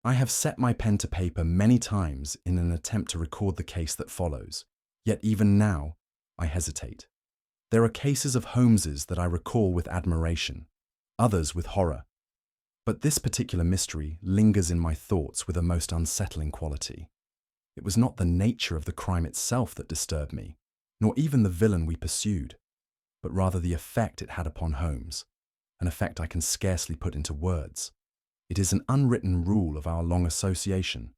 I have set my pen to paper many times in an attempt to record the case that follows, yet even now I hesitate. There are cases of Holmes's that I recall with admiration, others with horror. But this particular mystery lingers in my thoughts with a most unsettling quality. It was not the nature of the crime itself that disturbed me, nor even the villain we pursued, but rather the effect it had upon Holmes, an effect I can scarcely put into words. It is an unwritten rule of our long association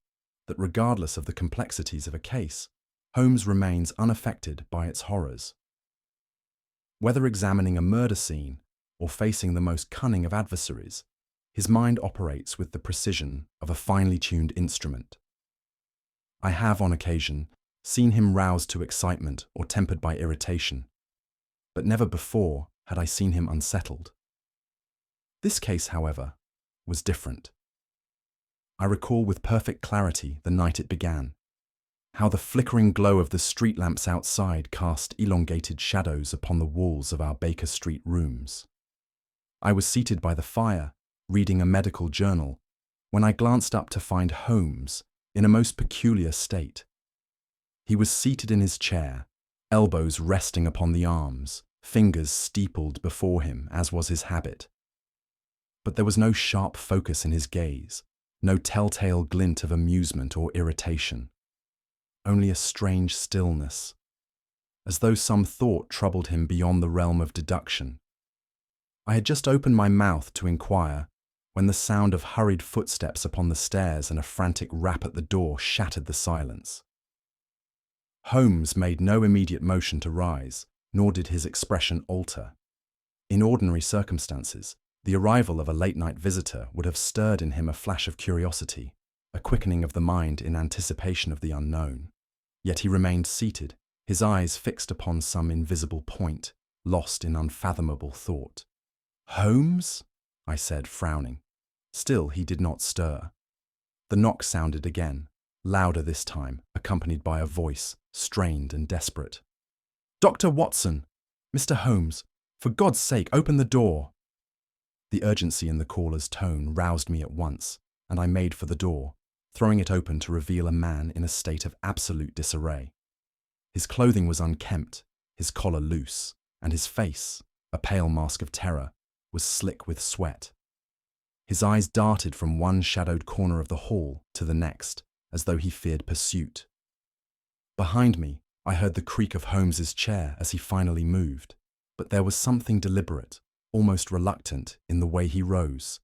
that regardless of the complexities of a case, Holmes remains unaffected by its horrors. Whether examining a murder scene or facing the most cunning of adversaries, his mind operates with the precision of a finely tuned instrument. I have, on occasion, seen him roused to excitement or tempered by irritation, but never before had I seen him unsettled. This case, however, was different. I recall with perfect clarity the night it began, how the flickering glow of the street lamps outside cast elongated shadows upon the walls of our Baker Street rooms. I was seated by the fire, reading a medical journal, when I glanced up to find Holmes in a most peculiar state. He was seated in his chair, elbows resting upon the arms, fingers steepled before him, as was his habit. But there was no sharp focus in his gaze, no telltale glint of amusement or irritation. Only a strange stillness, as though some thought troubled him beyond the realm of deduction. I had just opened my mouth to inquire when the sound of hurried footsteps upon the stairs and a frantic rap at the door shattered the silence. Holmes made no immediate motion to rise, nor did his expression alter. In ordinary circumstances, the arrival of a late-night visitor would have stirred in him a flash of curiosity, a quickening of the mind in anticipation of the unknown. Yet he remained seated, his eyes fixed upon some invisible point, lost in unfathomable thought. "Holmes?" I said, frowning. Still he did not stir. The knock sounded again, louder this time, accompanied by a voice, strained and desperate. "Dr. Watson! Mr. Holmes! For God's sake, open the door!" The urgency in the caller's tone roused me at once, and I made for the door, throwing it open to reveal a man in a state of absolute disarray. His clothing was unkempt, his collar loose, and his face, a pale mask of terror, was slick with sweat. His eyes darted from one shadowed corner of the hall to the next, as though he feared pursuit. Behind me, I heard the creak of Holmes's chair as he finally moved, but there was something deliberate, almost reluctant, in the way he rose.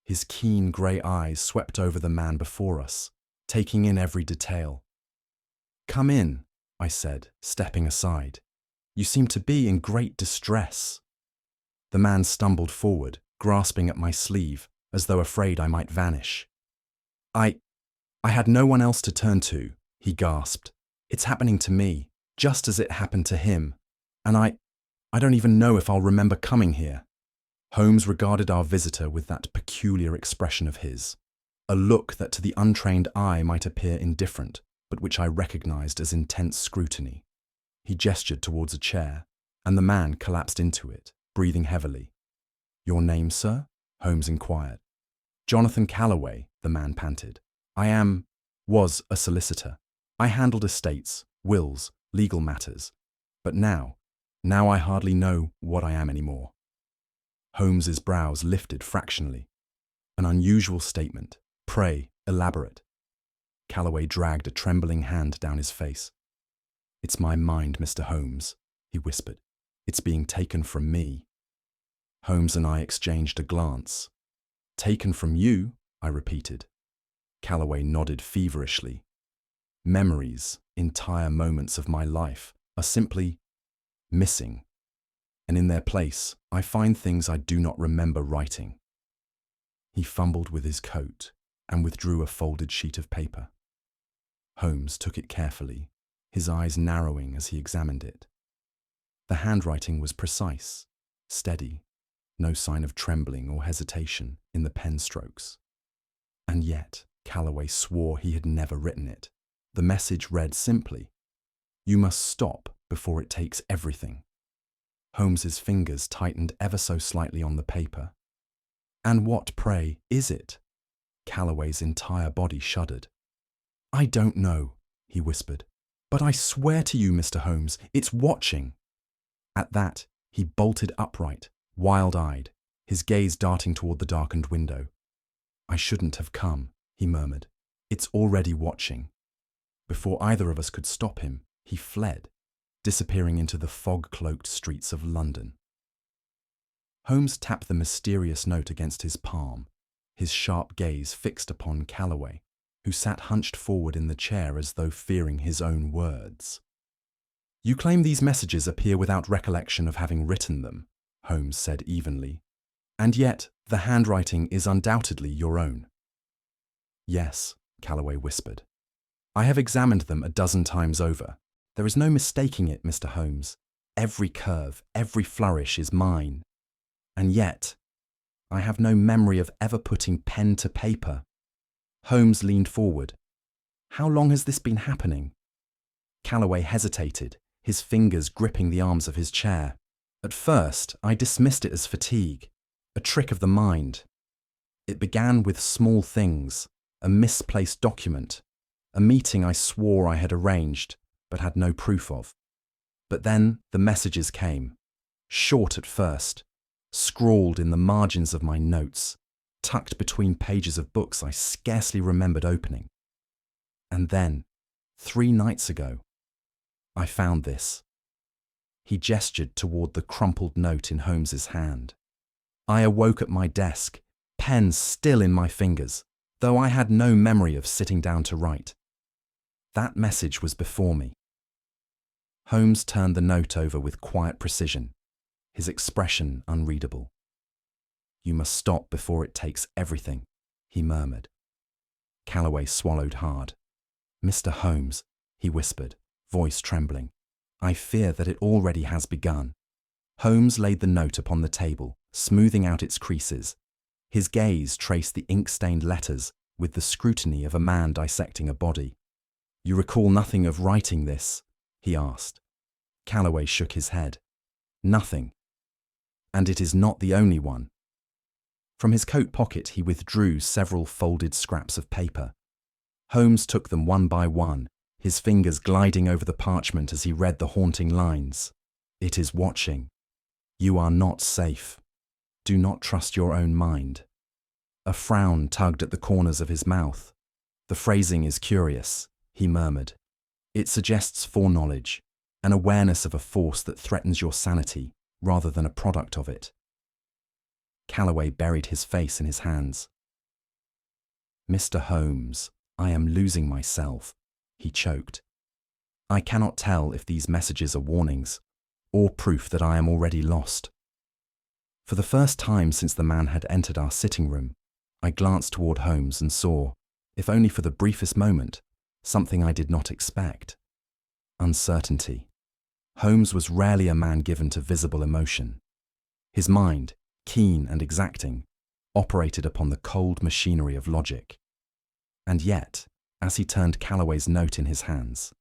His keen grey eyes swept over the man before us, taking in every detail. "Come in," I said, stepping aside. "You seem to be in great distress." The man stumbled forward, grasping at my sleeve, as though afraid I might vanish. I had no one else to turn to," he gasped. "It's happening to me, just as it happened to him, and I don't even know if I'll remember coming here." Holmes regarded our visitor with that peculiar expression of his, a look that to the untrained eye might appear indifferent, but which I recognized as intense scrutiny. He gestured towards a chair, and the man collapsed into it, breathing heavily. "Your name, sir?" Holmes inquired. "Jonathan Callaway," the man panted. Was a solicitor. I handled estates, wills, legal matters. But now I hardly know what I am anymore." Holmes's brows lifted fractionally. "An unusual statement. Pray, elaborate." Callaway dragged a trembling hand down his face. "It's my mind, Mr. Holmes," he whispered. "It's being taken from me." Holmes and I exchanged a glance. "Taken from you?" I repeated. Callaway nodded feverishly. "Memories, entire moments of my life, are simply missing. And in their place, I find things I do not remember writing." He fumbled with his coat and withdrew a folded sheet of paper. Holmes took it carefully, his eyes narrowing as he examined it. The handwriting was precise, steady, no sign of trembling or hesitation in the pen strokes. And yet, Callaway swore he had never written it. The message read simply, "You must stop before it takes everything." Holmes's fingers tightened ever so slightly on the paper. "And what, pray, is it?" Callaway's entire body shuddered. "I don't know," he whispered. "But I swear to you, Mr. Holmes, it's watching." At that, he bolted upright, wild-eyed, his gaze darting toward the darkened window. "I shouldn't have come," he murmured. "It's already watching." Before either of us could stop him, he fled, disappearing into the fog-cloaked streets of London. Holmes tapped the mysterious note against his palm, his sharp gaze fixed upon Callaway, who sat hunched forward in the chair as though fearing his own words. "You claim these messages appear without recollection of having written them," Holmes said evenly. "And yet, the handwriting is undoubtedly your own." "Yes," Callaway whispered. "I have examined them a dozen times over. There is no mistaking it, Mr. Holmes. Every curve, every flourish is mine. And yet, I have no memory of ever putting pen to paper." Holmes leaned forward. "How long has this been happening?" Callaway hesitated, his fingers gripping the arms of his chair. "At first, I dismissed it as fatigue, a trick of the mind. It began with small things, a misplaced document, a meeting I swore I had arranged, but had no proof of. But then the messages came, short at first, scrawled in the margins of my notes, tucked between pages of books I scarcely remembered opening. And then, 3 nights ago, I found this." He gestured toward the crumpled note in Holmes's hand. "I awoke at my desk, pen still in my fingers, though I had no memory of sitting down to write. That message was before me." Holmes turned the note over with quiet precision, his expression unreadable. "You must stop before it takes everything," he murmured. Callaway swallowed hard. "Mr. Holmes," he whispered, voice trembling, "I fear that it already has begun." Holmes laid the note upon the table, smoothing out its creases. His gaze traced the ink-stained letters with the scrutiny of a man dissecting a body. "You recall nothing of writing this?" he asked. Callaway shook his head. "Nothing. And it is not the only one." From his coat pocket he withdrew several folded scraps of paper. Holmes took them one by one, his fingers gliding over the parchment as he read the haunting lines. "It is watching. You are not safe. Do not trust your own mind." A frown tugged at the corners of his mouth. "The phrasing is curious," he murmured. "It suggests foreknowledge, an awareness of a force that threatens your sanity rather than a product of it." Callaway buried his face in his hands. "Mr. Holmes, I am losing myself," he choked. "I cannot tell if these messages are warnings or proof that I am already lost." For the first time since the man had entered our sitting room, I glanced toward Holmes and saw, if only for the briefest moment, something I did not expect. Uncertainty. Holmes was rarely a man given to visible emotion. His mind, keen and exacting, operated upon the cold machinery of logic. And yet, as he turned Callaway's note in his hands,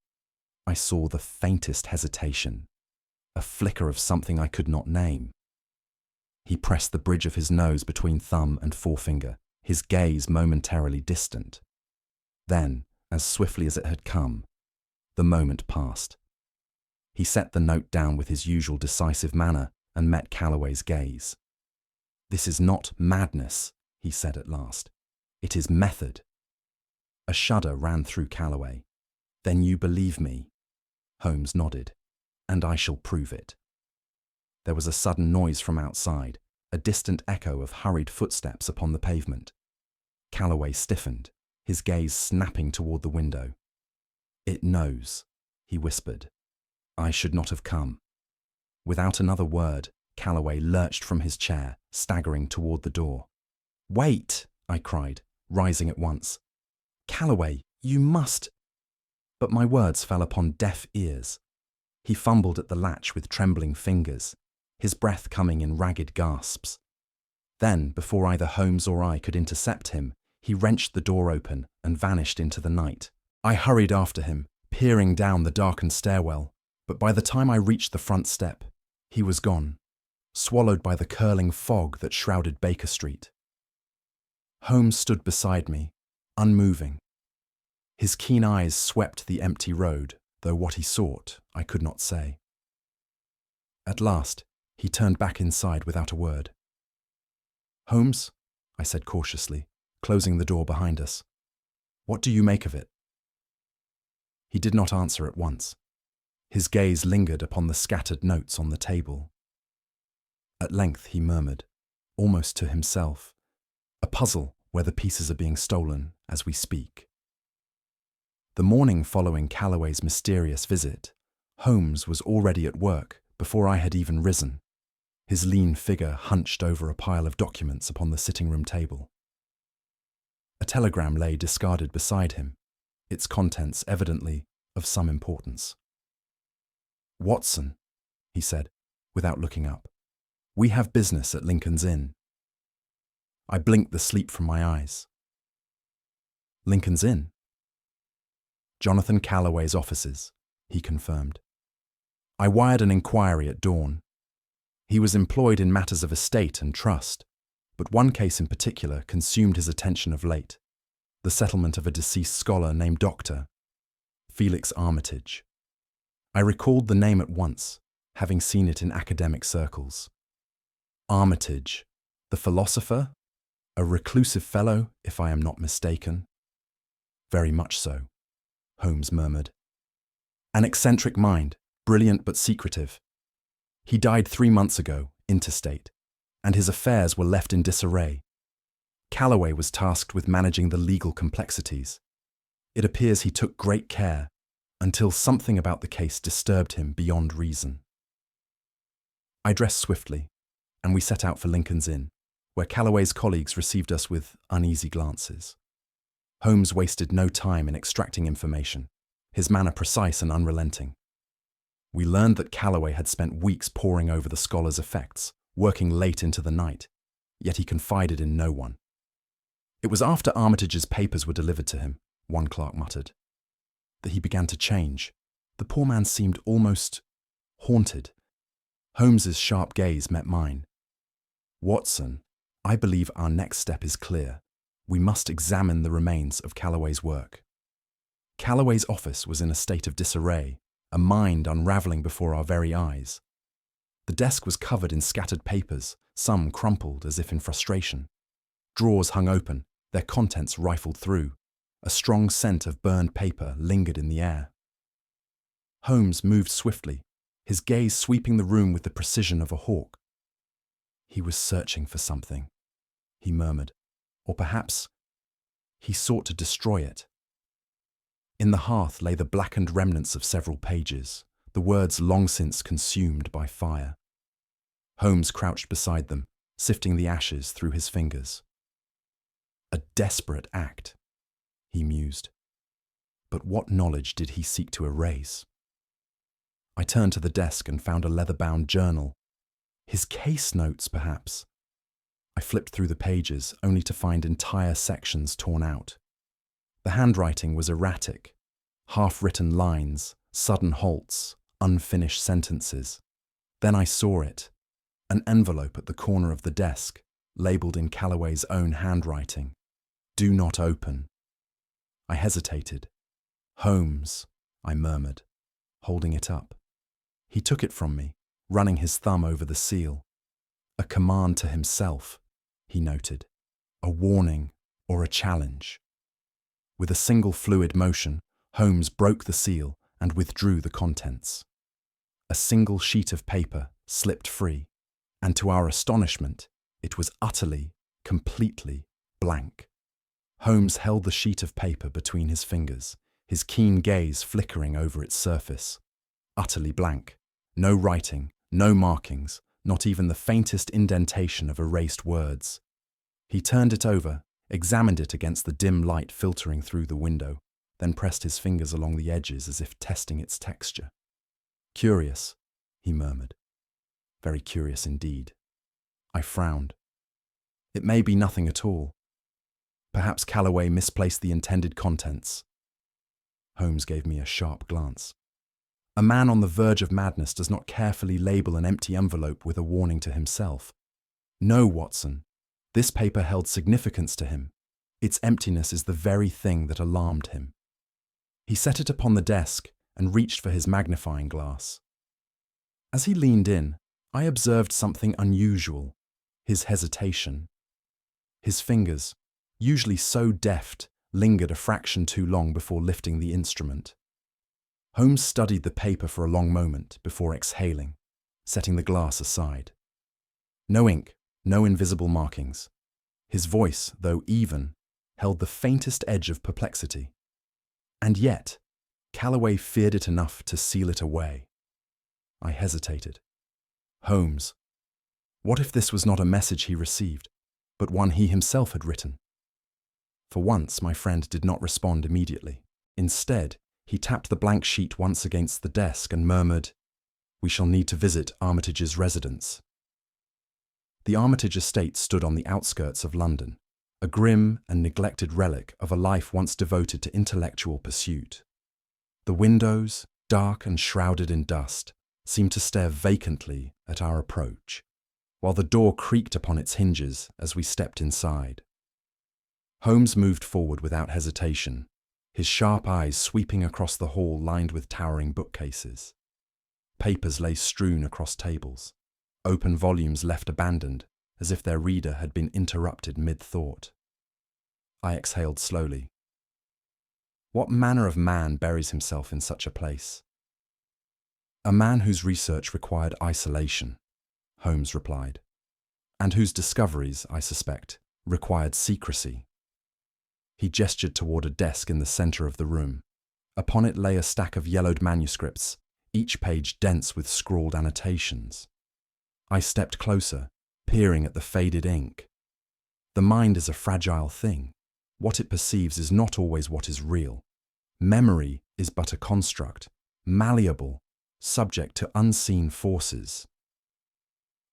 I saw the faintest hesitation, a flicker of something I could not name. He pressed the bridge of his nose between thumb and forefinger, his gaze momentarily distant. Then, as swiftly as it had come, the moment passed. He set the note down with his usual decisive manner and met Callaway's gaze. "This is not madness," he said at last. "It is method." A shudder ran through Callaway. "Then you believe me?" Holmes nodded. "And I shall prove it." There was a sudden noise from outside, a distant echo of hurried footsteps upon the pavement. Callaway stiffened, his gaze snapping toward the window. "It knows," he whispered. "I should not have come." Without another word, Callaway lurched from his chair, staggering toward the door. "Wait!" I cried, rising at once. "Callaway, you must—" But my words fell upon deaf ears. He fumbled at the latch with trembling fingers, his breath coming in ragged gasps. Then, before either Holmes or I could intercept him, he wrenched the door open and vanished into the night. I hurried after him, peering down the darkened stairwell, but by the time I reached the front step, he was gone, swallowed by the curling fog that shrouded Baker Street. Holmes stood beside me, unmoving. His keen eyes swept the empty road, though what he sought I could not say. At last, he turned back inside without a word. "Holmes," I said cautiously, closing the door behind us, "what do you make of it?" He did not answer at once. His gaze lingered upon the scattered notes on the table. At length he murmured, almost to himself, "A puzzle where the pieces are being stolen as we speak." The morning following Callaway's mysterious visit, Holmes was already at work before I had even risen, his lean figure hunched over a pile of documents upon the sitting-room table. A telegram lay discarded beside him, its contents evidently of some importance. "Watson," he said, without looking up, "we have business at Lincoln's Inn." I blinked the sleep from my eyes. "Lincoln's Inn?" "Jonathan Callaway's offices," he confirmed. "I wired an inquiry at dawn. He was employed in matters of estate and trust, but one case in particular consumed his attention of late, the settlement of a deceased scholar named Dr. Felix Armitage. I recalled the name at once, having seen it in academic circles. Armitage, the philosopher, a reclusive fellow, if I am not mistaken. "Very much so," Holmes murmured. "An eccentric mind, brilliant but secretive. He died 3 months ago, interstate, and his affairs were left in disarray. Callaway was tasked with managing the legal complexities. It appears he took great care, until something about the case disturbed him beyond reason." I dressed swiftly, and we set out for Lincoln's Inn, where Callaway's colleagues received us with uneasy glances. Holmes wasted no time in extracting information, his manner precise and unrelenting. We learned that Callaway had spent weeks poring over the scholar's effects, working late into the night, yet he confided in no one. "It was after Armitage's papers were delivered to him," one clerk muttered, "that he began to change. The poor man seemed almost haunted." Holmes's sharp gaze met mine. "Watson, I believe our next step is clear. We must examine the remains of Callaway's work." Callaway's office was in a state of disarray, a mind unraveling before our very eyes. The desk was covered in scattered papers, some crumpled as if in frustration. Drawers hung open, their contents rifled through. A strong scent of burned paper lingered in the air. Holmes moved swiftly, his gaze sweeping the room with the precision of a hawk. "He was searching for something," he murmured, "or perhaps he sought to destroy it." In the hearth lay the blackened remnants of several pages, the words long since consumed by fire. Holmes crouched beside them, sifting the ashes through his fingers. "A desperate act," he mused. But what knowledge did he seek to erase? I turned to the desk and found a leather-bound journal. His case notes, perhaps. I flipped through the pages, only to find entire sections torn out. The handwriting was erratic, half-written lines, sudden halts, unfinished sentences. Then I saw it, an envelope at the corner of the desk, labelled in Callaway's own handwriting. "Do not open." I hesitated. "Holmes," I murmured, holding it up. He took it from me, running his thumb over the seal. "A command to himself," he noted. "A warning or a challenge." With a single fluid motion, Holmes broke the seal and withdrew the contents. A single sheet of paper slipped free, and to our astonishment, it was utterly, completely blank. Holmes held the sheet of paper between his fingers, his keen gaze flickering over its surface. Utterly blank. No writing, no markings, not even the faintest indentation of erased words. He turned it over, examined it against the dim light filtering through the window, then pressed his fingers along the edges as if testing its texture. "Curious," he murmured. "Very curious indeed." I frowned. "It may be nothing at all. Perhaps Callaway misplaced the intended contents." Holmes gave me a sharp glance. A man on the verge of madness does not carefully label an empty envelope with a warning to himself. "No, Watson, This paper held significance to him. Its emptiness is the very thing that alarmed him. He set it upon the desk and reached for his magnifying glass. As he leaned in, I observed something unusual: his hesitation. His fingers, usually so deft, lingered a fraction too long before lifting the instrument. Holmes studied the paper for a long moment before exhaling, setting the glass aside. No ink, no invisible markings. His voice, though even, held the faintest edge of perplexity. And yet, Callaway feared it enough to seal it away. I hesitated. Holmes. What if this was not a message he received, but one he himself had written? For once, my friend did not respond immediately. Instead, he tapped the blank sheet once against the desk and murmured, "We shall need to visit Armitage's residence." The Armitage estate stood on the outskirts of London, a grim and neglected relic of a life once devoted to intellectual pursuit. The windows, dark and shrouded in dust, seemed to stare vacantly at our approach, while the door creaked upon its hinges as we stepped inside. Holmes moved forward without hesitation, his sharp eyes sweeping across the hall lined with towering bookcases. Papers lay strewn across tables, open volumes left abandoned as if their reader had been interrupted mid-thought. I exhaled slowly. What manner of man buries himself in such a place? A man whose research required isolation, Holmes replied, and whose discoveries, I suspect, required secrecy. He gestured toward a desk in the center of the room. Upon it lay a stack of yellowed manuscripts, each page dense with scrawled annotations. I stepped closer, peering at the faded ink. The mind is a fragile thing. What it perceives is not always what is real. Memory is but a construct, malleable, subject to unseen forces.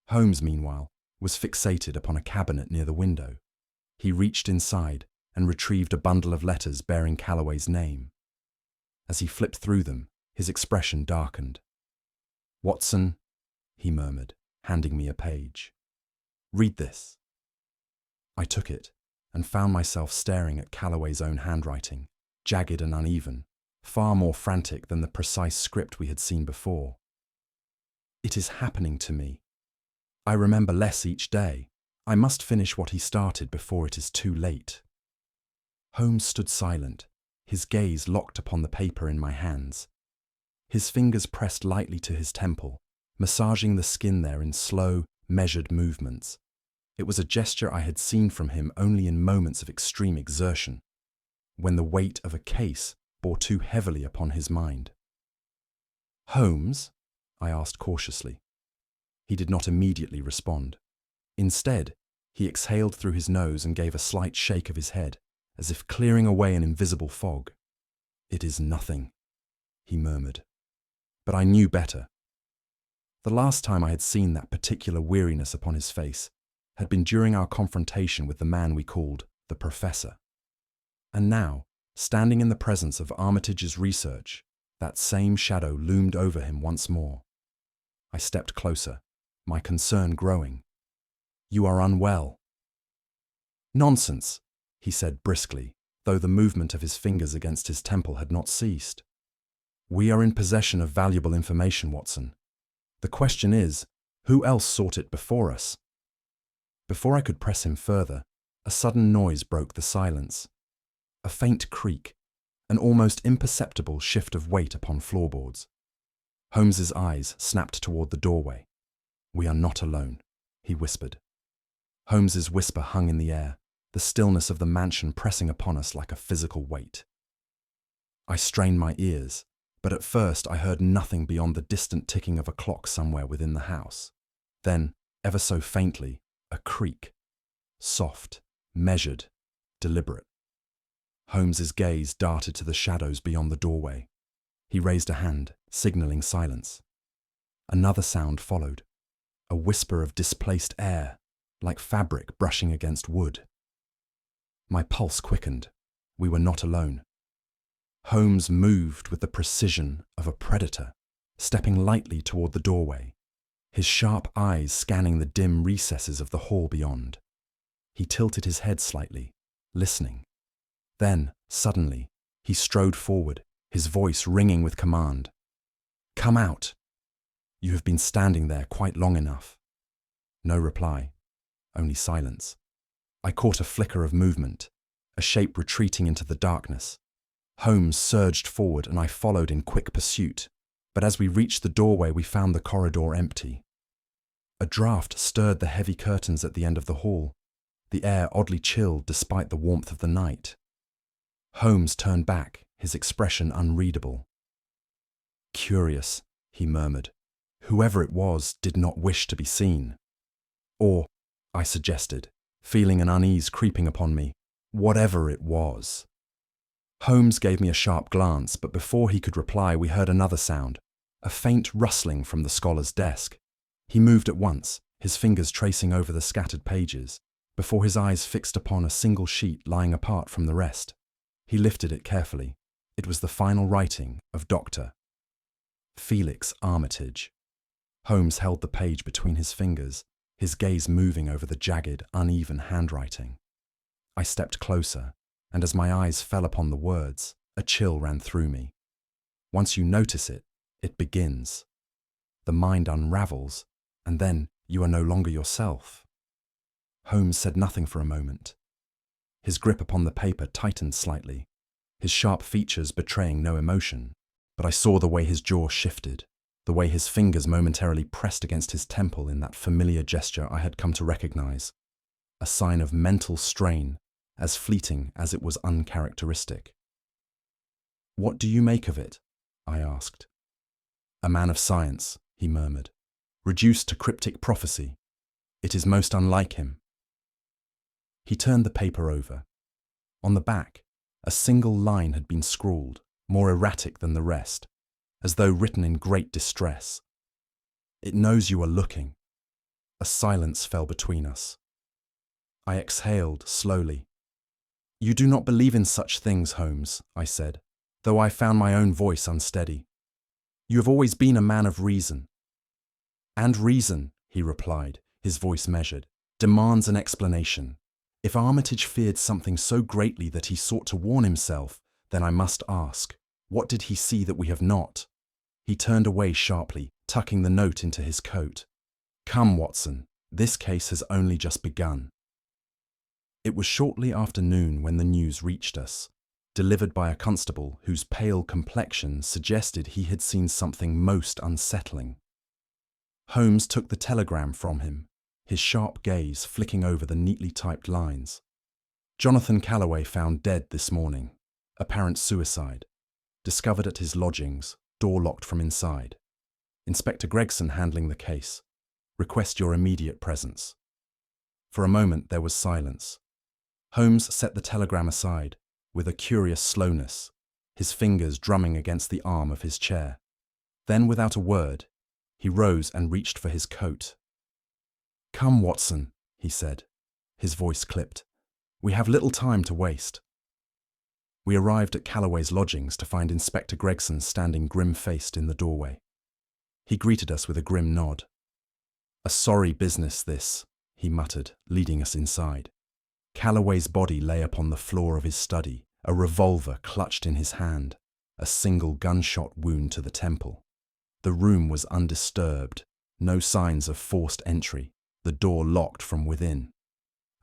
Holmes, meanwhile, was fixated upon a cabinet near the window. He reached inside and retrieved a bundle of letters bearing Callaway's name. As he flipped through them, his expression darkened. "Watson," he murmured, handing me a page. "Read this." I took it and found myself staring at Callaway's own handwriting, jagged and uneven, far more frantic than the precise script we had seen before. "It is happening to me. I remember less each day. I must finish what he started before it is too late." Holmes stood silent, his gaze locked upon the paper in my hands. His fingers pressed lightly to his temple, massaging the skin there in slow, measured movements. It was a gesture I had seen from him only in moments of extreme exertion, when the weight of a case bore too heavily upon his mind. "Holmes?" I asked cautiously. He did not immediately respond. Instead, he exhaled through his nose and gave a slight shake of his head, as if clearing away an invisible fog. "It is nothing," he murmured. But I knew better. The last time I had seen that particular weariness upon his face had been during our confrontation with the man we called the Professor. And now, standing in the presence of Armitage's research, that same shadow loomed over him once more. I stepped closer, my concern growing. "You are unwell." "Nonsense," he said briskly, though the movement of his fingers against his temple had not ceased. "We are in possession of valuable information, Watson. The question is, who else sought it before us?" Before I could press him further, a sudden noise broke the silence. A faint creak, an almost imperceptible shift of weight upon floorboards. Holmes's eyes snapped toward the doorway. "We are not alone," he whispered. Holmes's whisper hung in the air, the stillness of the mansion pressing upon us like a physical weight. I strained my ears, but at first I heard nothing beyond the distant ticking of a clock somewhere within the house. Then, ever so faintly, a creak. Soft, measured, deliberate. Holmes's gaze darted to the shadows beyond the doorway. He raised a hand, signaling silence. Another sound followed, a whisper of displaced air, like fabric brushing against wood. My pulse quickened. We were not alone. Holmes moved with the precision of a predator, stepping lightly toward the doorway, his sharp eyes scanning the dim recesses of the hall beyond. He tilted his head slightly, listening. Then, suddenly, he strode forward, his voice ringing with command. "Come out! You have been standing there quite long enough." No reply, only silence. I caught a flicker of movement, a shape retreating into the darkness. Holmes surged forward and I followed in quick pursuit, but as we reached the doorway we found the corridor empty. A draught stirred the heavy curtains at the end of the hall, the air oddly chilled despite the warmth of the night. Holmes turned back, his expression unreadable. "Curious," he murmured. "Whoever it was did not wish to be seen." "Or," I suggested, feeling an unease creeping upon me, "whatever it was." Holmes gave me a sharp glance, but before he could reply we heard another sound, a faint rustling from the scholar's desk. He moved at once, his fingers tracing over the scattered pages, before his eyes fixed upon a single sheet lying apart from the rest. He lifted it carefully. It was the final writing of Dr. Felix Armitage. Holmes held the page between his fingers, his gaze moving over the jagged, uneven handwriting. I stepped closer, and as my eyes fell upon the words, a chill ran through me. Once you notice it, it begins. The mind unravels, and then you are no longer yourself. Holmes said nothing for a moment. His grip upon the paper tightened slightly, his sharp features betraying no emotion, but I saw the way his jaw shifted, the way his fingers momentarily pressed against his temple in that familiar gesture I had come to recognize, a sign of mental strain, as fleeting as it was uncharacteristic. "What do you make of it?" I asked. "A man of science," he murmured, "reduced to cryptic prophecy. It is most unlike him." He turned the paper over. On the back, a single line had been scrawled, more erratic than the rest, as though written in great distress. "It knows you are looking." A silence fell between us. I exhaled slowly. "You do not believe in such things, Holmes," I said, though I found my own voice unsteady. "You have always been a man of reason." "And reason," he replied, his voice measured, "demands an explanation. If Armitage feared something so greatly that he sought to warn himself, then I must ask, what did he see that we have not?" He turned away sharply, tucking the note into his coat. "Come, Watson, this case has only just begun." It was shortly after noon when the news reached us, delivered by a constable whose pale complexion suggested he had seen something most unsettling. Holmes took the telegram from him, his sharp gaze flicking over the neatly typed lines. "Jonathan Callaway found dead this morning. Apparent suicide. Discovered at his lodgings, door locked from inside. Inspector Gregson handling the case. Request your immediate presence." For a moment there was silence. Holmes set the telegram aside, with a curious slowness, his fingers drumming against the arm of his chair. Then, without a word, he rose and reached for his coat. "Come, Watson," he said, his voice clipped. "We have little time to waste." We arrived at Callaway's lodgings to find Inspector Gregson standing grim-faced in the doorway. He greeted us with a grim nod. "A sorry business, this," he muttered, leading us inside. Callaway's body lay upon the floor of his study, a revolver clutched in his hand, a single gunshot wound to the temple. The room was undisturbed, no signs of forced entry, the door locked from within.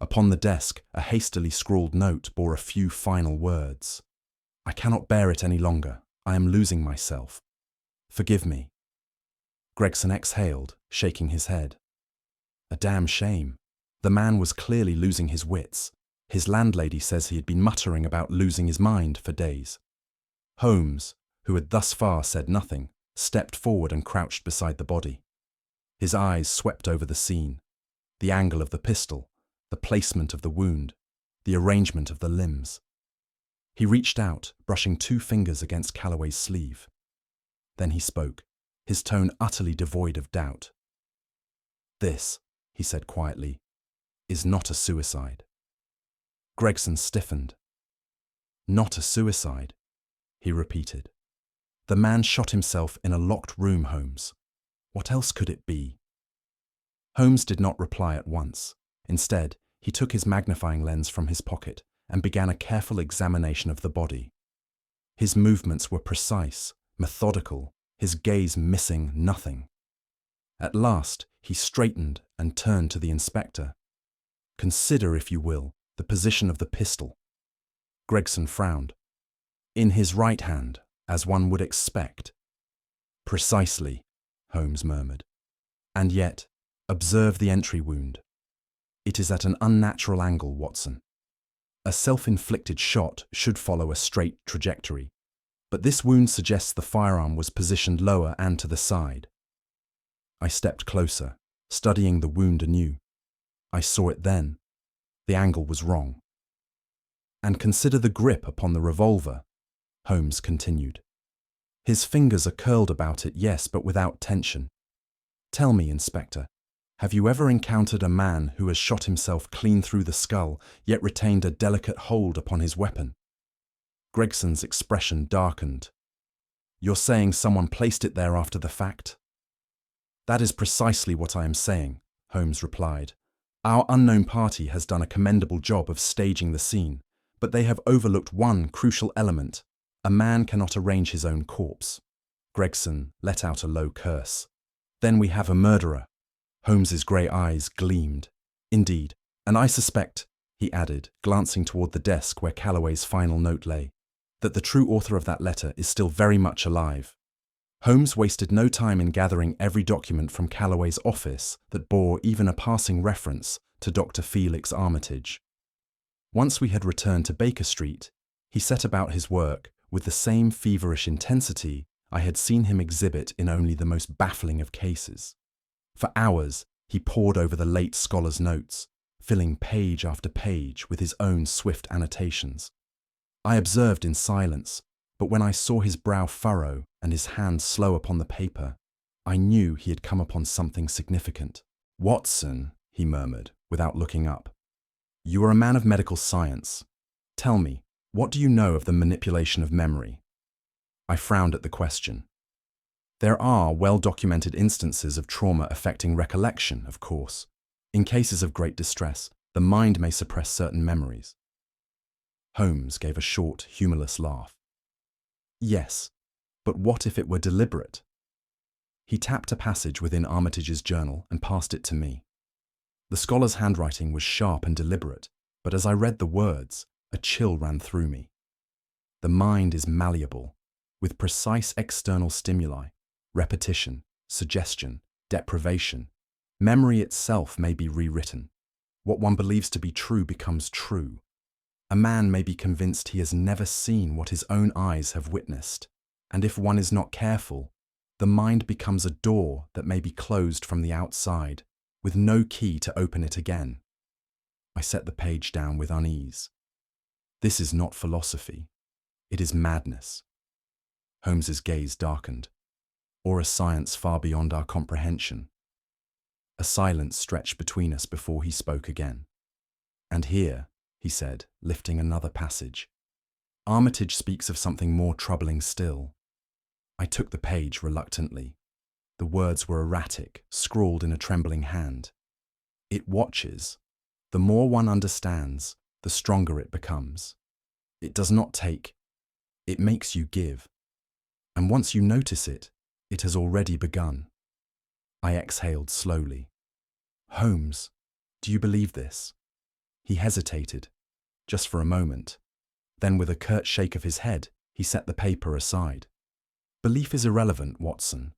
Upon the desk, a hastily scrawled note bore a few final words. "I cannot bear it any longer. I am losing myself. Forgive me." Gregson exhaled, shaking his head. "A damn shame. The man was clearly losing his wits. His landlady says he had been muttering about losing his mind for days." Holmes, who had thus far said nothing, stepped forward and crouched beside the body. His eyes swept over the scene, the angle of the pistol, the placement of the wound, the arrangement of the limbs. He reached out, brushing 2 fingers against Callaway's sleeve. Then he spoke, his tone utterly devoid of doubt. "This," he said quietly, "is not a suicide." Gregson stiffened. "Not a suicide," he repeated. "The man shot himself in a locked room, Holmes. What else could it be?" Holmes did not reply at once. Instead, He took his magnifying lens from his pocket and began a careful examination of the body. His movements were precise, methodical, his gaze missing nothing. At last, he straightened and turned to the inspector. "Consider, if you will, the position of the pistol." Gregson frowned. "In his right hand, as one would expect." "Precisely," Holmes murmured. "And yet, observe the entry wound. It is at an unnatural angle, Watson. A self-inflicted shot should follow a straight trajectory, but this wound suggests the firearm was positioned lower and to the side." I stepped closer, studying the wound anew. I saw it then. The angle was wrong. "And consider the grip upon the revolver," Holmes continued. "His fingers are curled about it, yes, but without tension. Tell me, Inspector, have you ever encountered a man who has shot himself clean through the skull, yet retained a delicate hold upon his weapon?" Gregson's expression darkened. "You're saying someone placed it there after the fact?" "That is precisely what I am saying," Holmes replied. "Our unknown party has done a commendable job of staging the scene, but they have overlooked one crucial element. A man cannot arrange his own corpse." Gregson let out a low curse. "Then we have a murderer." Holmes's grey eyes gleamed. "Indeed, and I suspect," he added, glancing toward the desk where Callaway's final note lay, "that the true author of that letter is still very much alive." Holmes wasted no time in gathering every document from Callaway's office that bore even a passing reference to Dr. Felix Armitage. Once we had returned to Baker Street, he set about his work with the same feverish intensity I had seen him exhibit in only the most baffling of cases. For hours, he pored over the late scholar's notes, filling page after page with his own swift annotations. I observed in silence, but when I saw his brow furrow and his hand slow upon the paper, I knew he had come upon something significant. "Watson," he murmured, without looking up, "you are a man of medical science. Tell me, what do you know of the manipulation of memory?" I frowned at the question. There are well-documented instances of trauma affecting recollection, of course. In cases of great distress, the mind may suppress certain memories. Holmes gave a short, humorless laugh. "Yes, but what if it were deliberate?" He tapped a passage within Armitage's journal and passed it to me. The scholar's handwriting was sharp and deliberate, but as I read the words, a chill ran through me. The mind is malleable, with precise external stimuli, repetition, suggestion, deprivation. Memory itself may be rewritten. What one believes to be true becomes true. A man may be convinced he has never seen what his own eyes have witnessed, and if one is not careful, the mind becomes a door that may be closed from the outside, with no key to open it again. I set the page down with unease. This is not philosophy. It is madness. Holmes's gaze darkened. Or a science far beyond our comprehension. A silence stretched between us before he spoke again. "And here," he said, lifting another passage, "Armitage speaks of something more troubling still." I took the page reluctantly. The words were erratic, scrawled in a trembling hand. "It watches. The more one understands, the stronger it becomes. It does not take. It makes you give. And once you notice it, it has already begun." I exhaled slowly. "Holmes, do you believe this?" He hesitated, just for a moment. Then with a curt shake of his head, he set the paper aside. "Belief is irrelevant, Watson.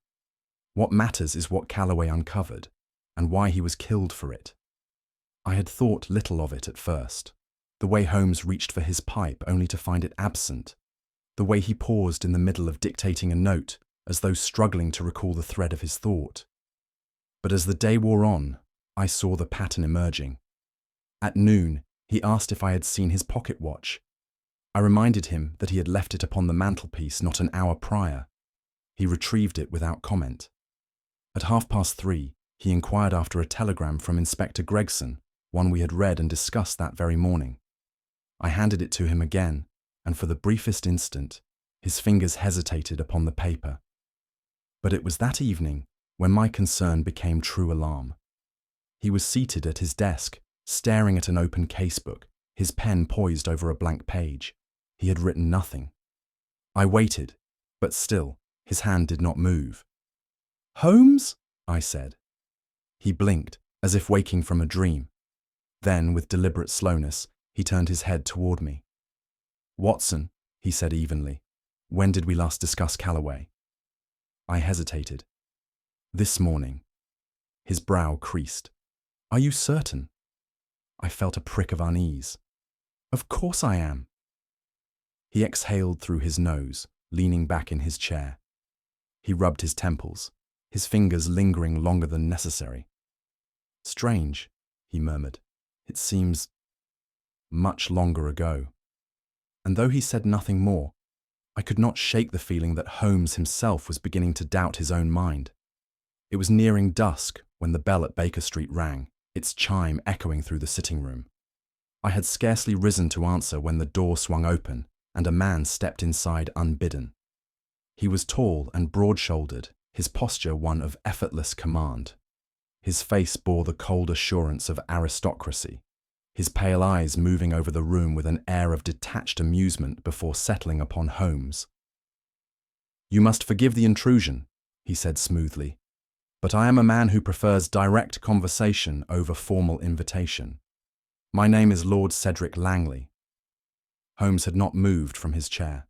What matters is what Callaway uncovered, and why he was killed for it." I had thought little of it at first. The way Holmes reached for his pipe only to find it absent. The way he paused in the middle of dictating a note, as though struggling to recall the thread of his thought. But as the day wore on, I saw the pattern emerging. At noon, he asked if I had seen his pocket watch. I reminded him that he had left it upon the mantelpiece not an hour prior. He retrieved it without comment. At 3:30, he inquired after a telegram from Inspector Gregson, one we had read and discussed that very morning. I handed it to him again, and for the briefest instant, his fingers hesitated upon the paper. But it was that evening when my concern became true alarm. He was seated at his desk, staring at an open casebook, his pen poised over a blank page. He had written nothing. I waited, but still, his hand did not move. "Holmes?" I said. He blinked, as if waking from a dream. Then, with deliberate slowness, he turned his head toward me. "Watson," he said evenly, "when did we last discuss Callaway?" I hesitated. "This morning." His brow creased. "Are you certain?" I felt a prick of unease. "Of course I am." He exhaled through his nose, leaning back in his chair. He rubbed his temples, his fingers lingering longer than necessary. "Strange," he murmured. "It seems much longer ago." And though he said nothing more, I could not shake the feeling that Holmes himself was beginning to doubt his own mind. It was nearing dusk when the bell at Baker Street rang, its chime echoing through the sitting room. I had scarcely risen to answer when the door swung open and a man stepped inside unbidden. He was tall and broad-shouldered, his posture one of effortless command. His face bore the cold assurance of aristocracy, his pale eyes moving over the room with an air of detached amusement before settling upon Holmes. "You must forgive the intrusion," he said smoothly, "but I am a man who prefers direct conversation over formal invitation. My name is Lord Cedric Langley." Holmes had not moved from his chair.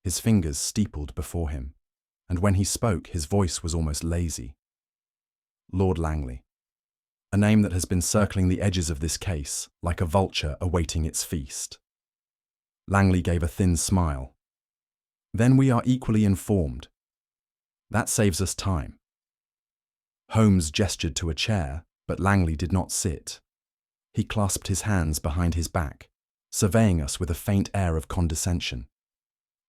His fingers steepled before him, and when he spoke, his voice was almost lazy. "Lord Langley. A name that has been circling the edges of this case, like a vulture awaiting its feast." Langley gave a thin smile. "Then we are equally informed. That saves us time." Holmes gestured to a chair, but Langley did not sit. He clasped his hands behind his back, surveying us with a faint air of condescension.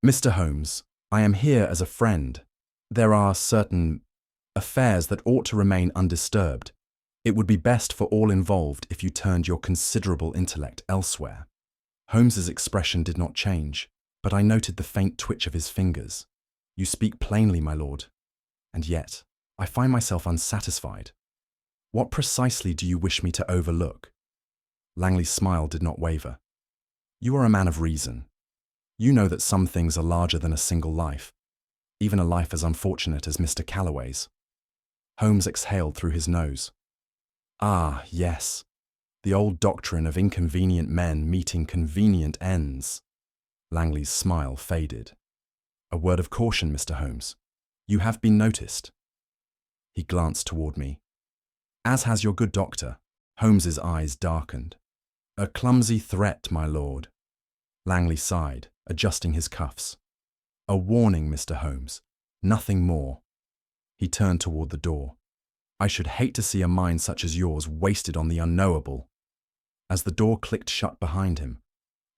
"Mr. Holmes, I am here as a friend. There are certain affairs that ought to remain undisturbed. It would be best for all involved if you turned your considerable intellect elsewhere." Holmes's expression did not change, but I noted the faint twitch of his fingers. "You speak plainly, my lord. And yet, I find myself unsatisfied. What precisely do you wish me to overlook?" Langley's smile did not waver. "You are a man of reason. You know that some things are larger than a single life, even a life as unfortunate as Mr. Callaway's." Holmes exhaled through his nose. "Ah, yes. The old doctrine of inconvenient men meeting convenient ends." Langley's smile faded. "A word of caution, Mr. Holmes. You have been noticed." He glanced toward me. "As has your good doctor." Holmes's eyes darkened. "A clumsy threat, my lord." Langley sighed, adjusting his cuffs. "A warning, Mr. Holmes. Nothing more." He turned toward the door. "I should hate to see a mind such as yours wasted on the unknowable." As the door clicked shut behind him,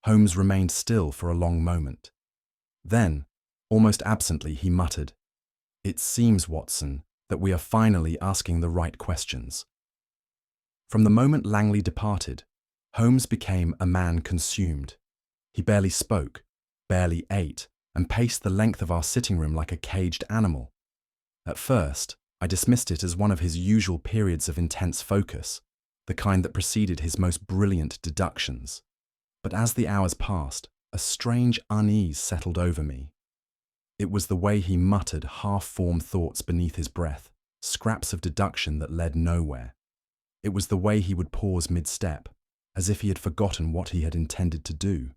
Holmes remained still for a long moment. Then, almost absently, he muttered, "It seems, Watson, that we are finally asking the right questions." From the moment Langley departed, Holmes became a man consumed. He barely spoke, barely ate, and paced the length of our sitting room like a caged animal. At first, I dismissed it as one of his usual periods of intense focus, the kind that preceded his most brilliant deductions. But as the hours passed, a strange unease settled over me. It was the way he muttered half-formed thoughts beneath his breath, scraps of deduction that led nowhere. It was the way he would pause mid-step, as if he had forgotten what he had intended to do.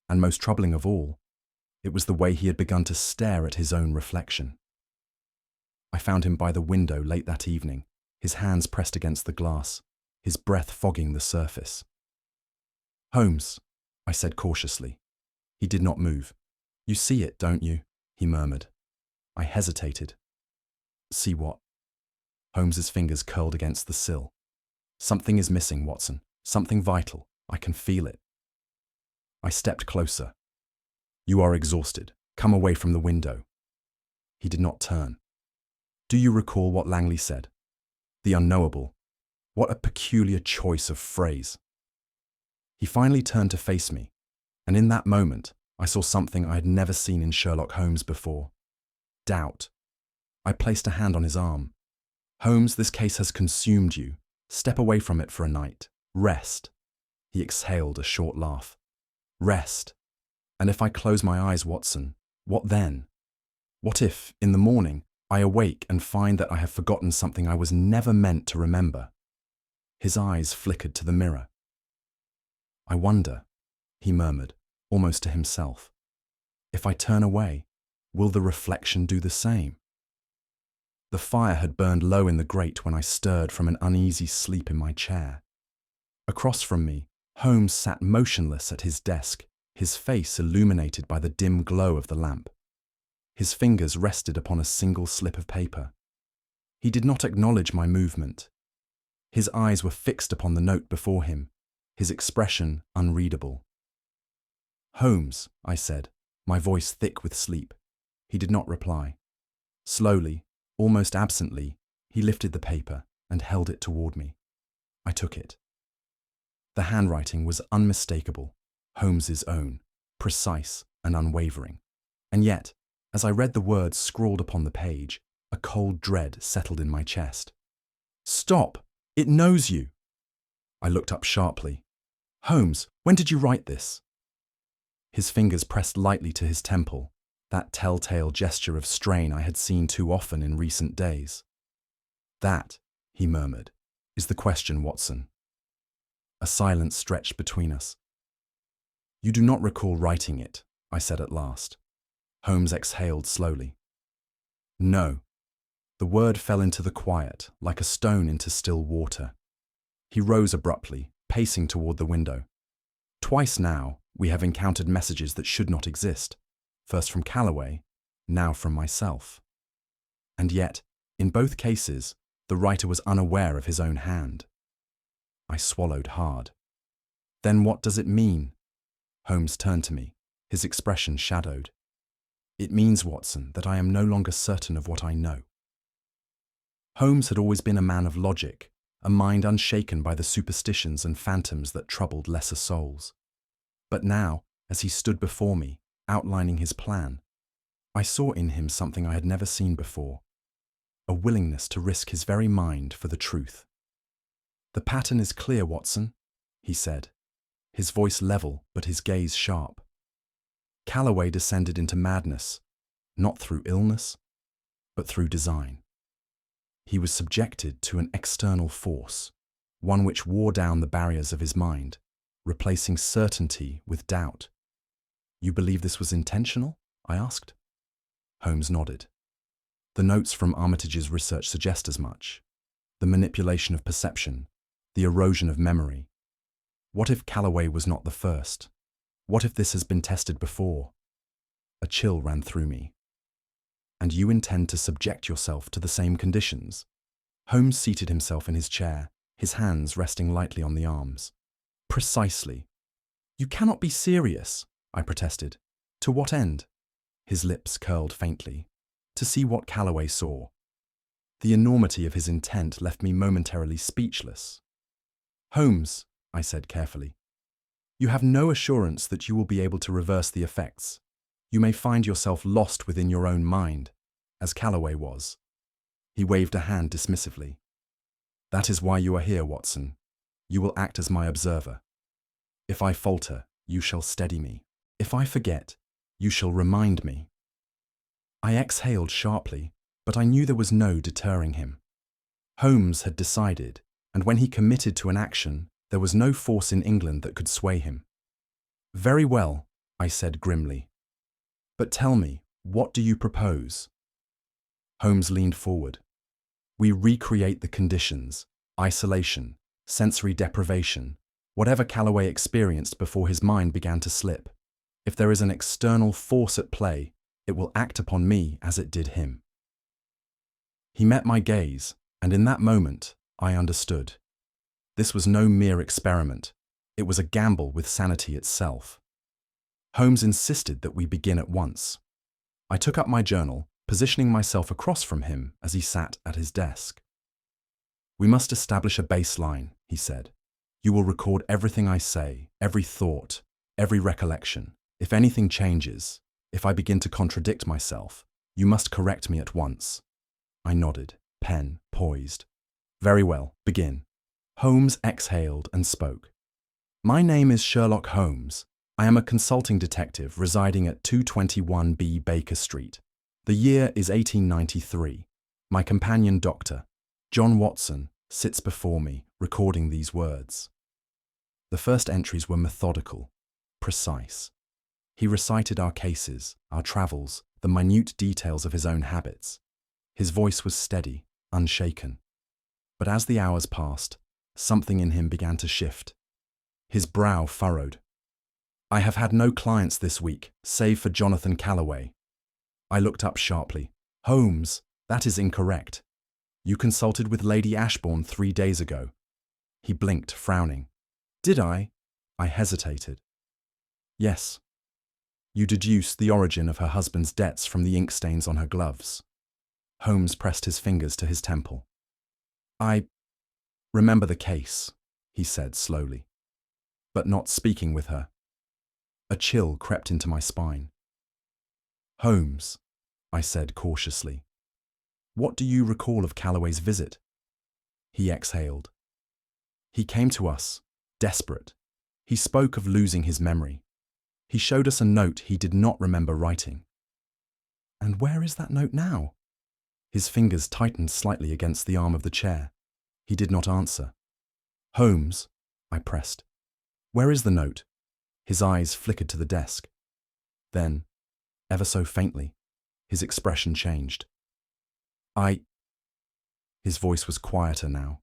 And most troubling of all, it was the way he had begun to stare at his own reflection. I found him by the window late that evening, his hands pressed against the glass, his breath fogging the surface. "Holmes," I said cautiously. He did not move. "You see it, don't you?" he murmured. I hesitated. "See what?" Holmes's fingers curled against the sill. "Something is missing, Watson. Something vital. I can feel it." I stepped closer. "You are exhausted. Come away from the window." He did not turn. "Do you recall what Langley said? The unknowable. What a peculiar choice of phrase." He finally turned to face me, and in that moment, I saw something I had never seen in Sherlock Holmes before. Doubt. I placed a hand on his arm. "Holmes, this case has consumed you. Step away from it for a night. Rest. He exhaled a short laugh. Rest. And if I close my eyes, Watson, what then? What if, in the morning, I awake and find that I have forgotten something I was never meant to remember? His eyes flickered to the mirror. I wonder, he murmured, almost to himself. If I turn away, will the reflection do the same? The fire had burned low in the grate when I stirred from an uneasy sleep in my chair. Across from me, Holmes sat motionless at his desk, his face illuminated by the dim glow of the lamp. His fingers rested upon a single slip of paper. He did not acknowledge my movement. His eyes were fixed upon the note before him, his expression unreadable. "Holmes," I said, my voice thick with sleep. He did not reply. Slowly, almost absently, he lifted the paper and held it toward me. I took it. The handwriting was unmistakable, Holmes's own, precise and unwavering. And yet, as I read the words scrawled upon the page, a cold dread settled in my chest. "Stop! It knows you!" I looked up sharply. "Holmes, when did you write this?" His fingers pressed lightly to his temple, that telltale gesture of strain I had seen too often in recent days. "That," he murmured, "is the question, Watson." A silence stretched between us. "You do not recall writing it," I said at last. Holmes exhaled slowly. "No." The word fell into the quiet, like a stone into still water. He rose abruptly, pacing toward the window. "Twice now, we have encountered messages that should not exist, first from Callaway, now from myself. And yet, in both cases, the writer was unaware of his own hand." I swallowed hard. "Then what does it mean?" Holmes turned to me, his expression shadowed. "It means, Watson, that I am no longer certain of what I know." Holmes had always been a man of logic, a mind unshaken by the superstitions and phantoms that troubled lesser souls. But now, as he stood before me, outlining his plan, I saw in him something I had never seen before, a willingness to risk his very mind for the truth. "The pattern is clear, Watson," he said, his voice level but his gaze sharp. "Callaway descended into madness, not through illness, but through design. He was subjected to an external force, one which wore down the barriers of his mind, replacing certainty with doubt." "You believe this was intentional?" I asked. Holmes nodded. "The notes from Armitage's research suggest as much. The manipulation of perception, the erosion of memory. What if Callaway was not the first? What if this has been tested before?" A chill ran through me. "And you intend to subject yourself to the same conditions?" Holmes seated himself in his chair, his hands resting lightly on the arms. "Precisely." "You cannot be serious," I protested. "To what end?" His lips curled faintly. "To see what Callaway saw." The enormity of his intent left me momentarily speechless. "Holmes," I said carefully, "you have no assurance that you will be able to reverse the effects. You may find yourself lost within your own mind, as Callaway was." He waved a hand dismissively. "That is why you are here, Watson. You will act as my observer. If I falter, you shall steady me. If I forget, you shall remind me." I exhaled sharply, but I knew there was no deterring him. Holmes had decided, and when he committed to an action, there was no force in England that could sway him. "Very well," I said grimly. "But tell me, what do you propose?" Holmes leaned forward. "We recreate the conditions, isolation, sensory deprivation, whatever Callaway experienced before his mind began to slip. If there is an external force at play, it will act upon me as it did him." He met my gaze, and in that moment, I understood. This was no mere experiment. It was a gamble with sanity itself. Holmes insisted that we begin at once. I took up my journal, positioning myself across from him as he sat at his desk. "We must establish a baseline," he said. "You will record everything I say, every thought, every recollection. If anything changes, if I begin to contradict myself, you must correct me at once." I nodded, pen poised. "Very well, begin." Holmes exhaled and spoke. My name is Sherlock Holmes. I am a consulting detective residing at 221B Baker Street. The year is 1893. My companion doctor, John Watson, sits before me, recording these words. The first entries were methodical, precise. He recited our cases, our travels, the minute details of his own habits. His voice was steady, unshaken. But as the hours passed, something in him began to shift. His brow furrowed. I have had no clients this week, save for Jonathan Callaway. I looked up sharply. Holmes, that is incorrect. You consulted with Lady Ashbourne 3 days ago. He blinked, frowning. Did I? I hesitated. Yes. You deduced the origin of her husband's debts from the ink stains on her gloves. Holmes pressed his fingers to his temple. I remember the case, he said slowly, but not speaking with her. A chill crept into my spine. Holmes, I said cautiously, what do you recall of Callaway's visit? He exhaled. He came to us, desperate. He spoke of losing his memory. He showed us a note he did not remember writing. And where is that note now? His fingers tightened slightly against the arm of the chair. He did not answer. Holmes, I pressed. Where is the note? His eyes flickered to the desk. Then, ever so faintly, his expression changed. His voice was quieter now.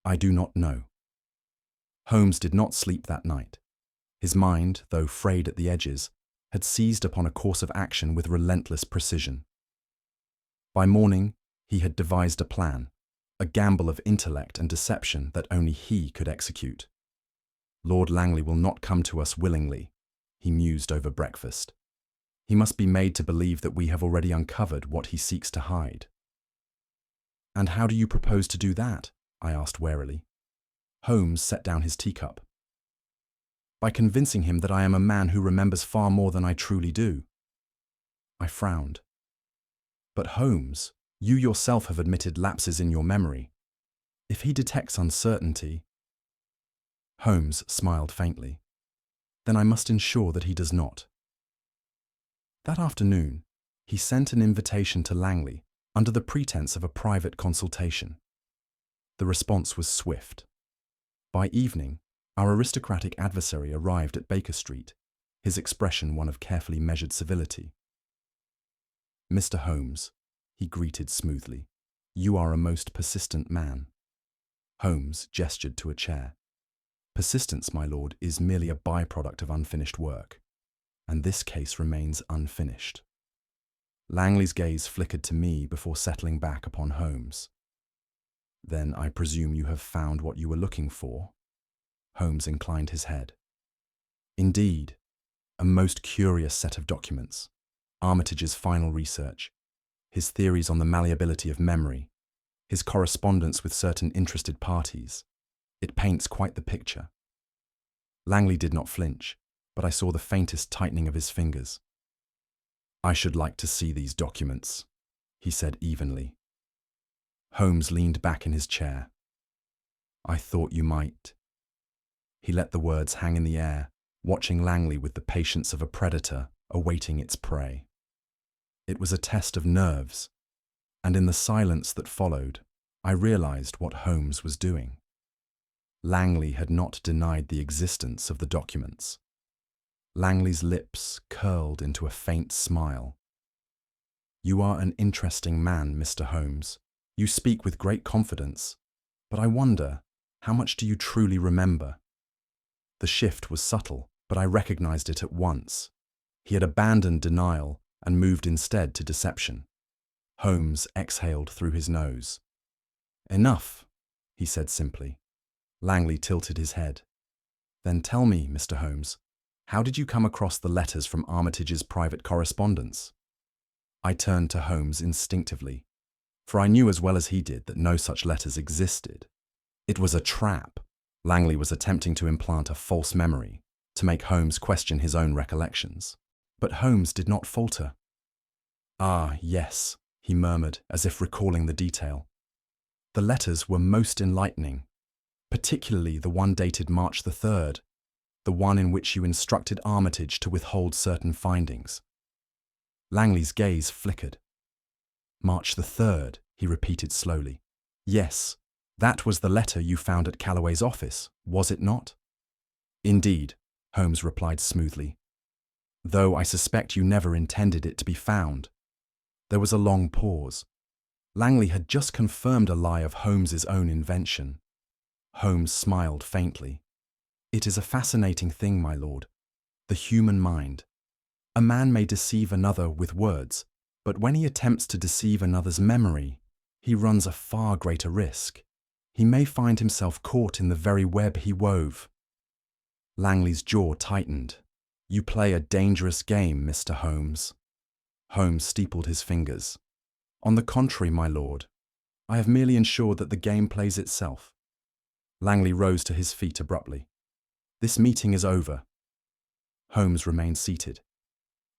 I do not know. Holmes did not sleep that night. His mind, though frayed at the edges, had seized upon a course of action with relentless precision. By morning, he had devised a plan, a gamble of intellect and deception that only he could execute. Lord Langley will not come to us willingly, he mused over breakfast. He must be made to believe that we have already uncovered what he seeks to hide. And how do you propose to do that? I asked warily. Holmes set down his teacup. By convincing him that I am a man who remembers far more than I truly do. I frowned. But Holmes, you yourself have admitted lapses in your memory. If he detects uncertainty... Holmes smiled faintly. Then I must ensure that he does not. That afternoon, he sent an invitation to Langley under the pretense of a private consultation. The response was swift. By evening, our aristocratic adversary arrived at Baker Street, his expression one of carefully measured civility. Mr. Holmes, he greeted smoothly, you are a most persistent man. Holmes gestured to a chair. Persistence, my lord, is merely a byproduct of unfinished work, and this case remains unfinished. Langley's gaze flickered to me before settling back upon Holmes. Then I presume you have found what you were looking for? Holmes inclined his head. Indeed, a most curious set of documents. Armitage's final research, his theories on the malleability of memory, his correspondence with certain interested parties. It paints quite the picture. Langley did not flinch, but I saw the faintest tightening of his fingers. I should like to see these documents, he said evenly. Holmes leaned back in his chair. I thought you might. He let the words hang in the air, watching Langley with the patience of a predator awaiting its prey. It was a test of nerves, and in the silence that followed, I realized what Holmes was doing. Langley had not denied the existence of the documents. Langley's lips curled into a faint smile. You are an interesting man, Mr. Holmes. You speak with great confidence, but I wonder, how much do you truly remember? The shift was subtle, but I recognized it at once. He had abandoned denial and moved instead to deception. Holmes exhaled through his nose. Enough, he said simply. Langley tilted his head. Then tell me, Mr. Holmes, how did you come across the letters from Armitage's private correspondence? I turned to Holmes instinctively, for I knew as well as he did that no such letters existed. It was a trap. Langley was attempting to implant a false memory, to make Holmes question his own recollections. But Holmes did not falter. Ah, yes, he murmured, as if recalling the detail. The letters were most enlightening. particularly the one dated March the 3rd, the one in which you instructed Armitage to withhold certain findings. Langley's gaze flickered. March the 3rd, he repeated slowly. Yes, that was the letter you found at Callaway's office, was it not? Indeed, Holmes replied smoothly. Though I suspect you never intended it to be found. There was a long pause. Langley had just confirmed a lie of Holmes's own invention. Holmes smiled faintly. It is a fascinating thing, my lord. The human mind. A man may deceive another with words, but when he attempts to deceive another's memory, he runs a far greater risk. He may find himself caught in the very web he wove. Langley's jaw tightened. You play a dangerous game, Mr. Holmes. Holmes steepled his fingers. On the contrary, my lord, I have merely ensured that the game plays itself. Langley rose to his feet abruptly. This meeting is over. Holmes remained seated.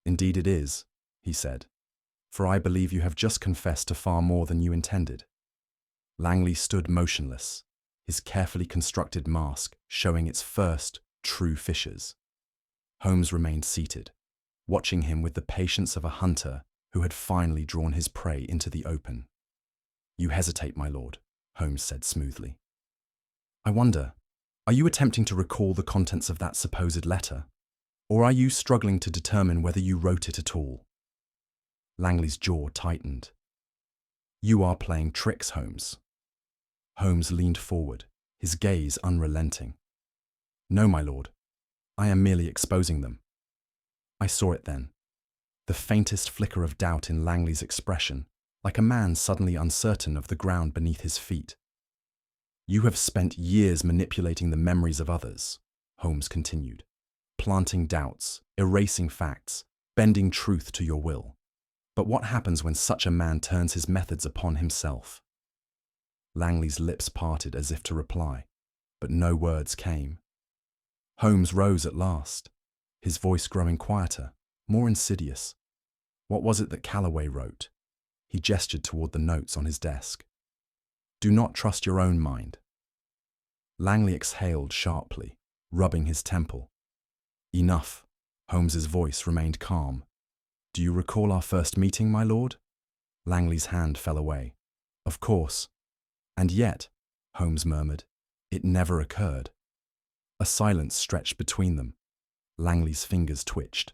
Indeed it is, he said, for I believe you have just confessed to far more than you intended. Langley stood motionless, his carefully constructed mask showing its first true fissures. Holmes remained seated, watching him with the patience of a hunter who had finally drawn his prey into the open. You hesitate, my lord, Holmes said smoothly. I wonder, are you attempting to recall the contents of that supposed letter, or are you struggling to determine whether you wrote it at all? Langley's jaw tightened. You are playing tricks, Holmes. Holmes leaned forward, his gaze unrelenting. No, my lord. I am merely exposing them. I saw it then. The faintest flicker of doubt in Langley's expression, like a man suddenly uncertain of the ground beneath his feet. You have spent years manipulating the memories of others, Holmes continued, planting doubts, erasing facts, bending truth to your will. But what happens when such a man turns his methods upon himself? Langley's lips parted as if to reply, but no words came. Holmes rose at last, his voice growing quieter, more insidious. What was it that Callaway wrote? He gestured toward the notes on his desk. Do not trust your own mind. Langley exhaled sharply, rubbing his temple. Enough. Holmes's voice remained calm. Do you recall our first meeting, my lord? Langley's hand fell away. Of course. And yet, Holmes murmured, it never occurred. A silence stretched between them. Langley's fingers twitched.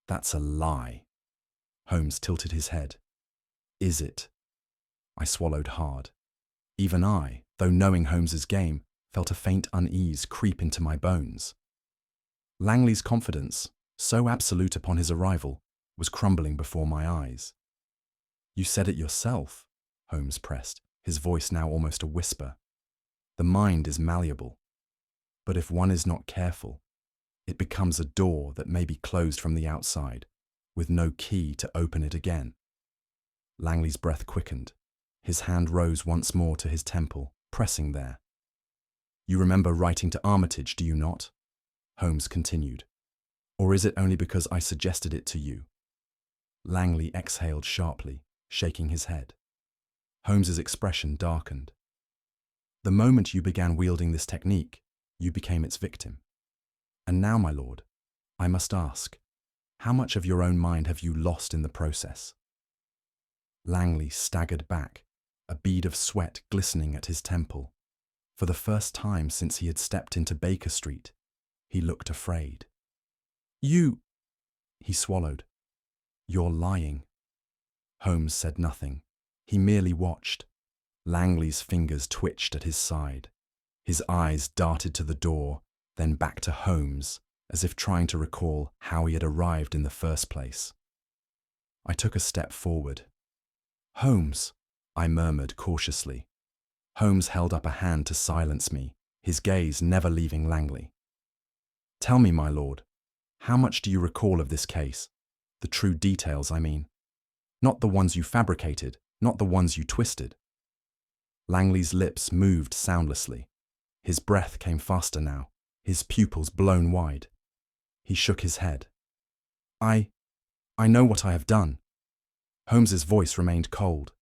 That's a lie. Holmes tilted his head. Is it? I swallowed hard. Even I, though knowing Holmes's game, felt a faint unease creep into my bones. Langley's confidence, so absolute upon his arrival, was crumbling before my eyes. You said it yourself, Holmes pressed, his voice now almost a whisper. The mind is malleable. But if one is not careful, it becomes a door that may be closed from the outside, with no key to open it again. Langley's breath quickened. His hand rose once more to his temple, pressing there. You remember writing to Armitage, do you not? Holmes continued. Or is it only because I suggested it to you? Langley exhaled sharply, shaking his head. Holmes's expression darkened. The moment you began wielding this technique, you became its victim. And now, my lord, I must ask, how much of your own mind have you lost in the process? Langley staggered back, a bead of sweat glistening at his temple. For the first time since he had stepped into Baker Street, he looked afraid. You... He swallowed. You're lying. Holmes said nothing. He merely watched. Langley's fingers twitched at his side. His eyes darted to the door, then back to Holmes, as if trying to recall how he had arrived in the first place. I took a step forward. Holmes, I murmured cautiously. Holmes held up a hand to silence me, his gaze never leaving Langley. Tell me, my lord, how much do you recall of this case? The true details, I mean. Not the ones you fabricated, not the ones you twisted. Langley's lips moved soundlessly. His breath came faster now, his pupils blown wide. He shook his head. I know what I have done. Holmes's voice remained cold.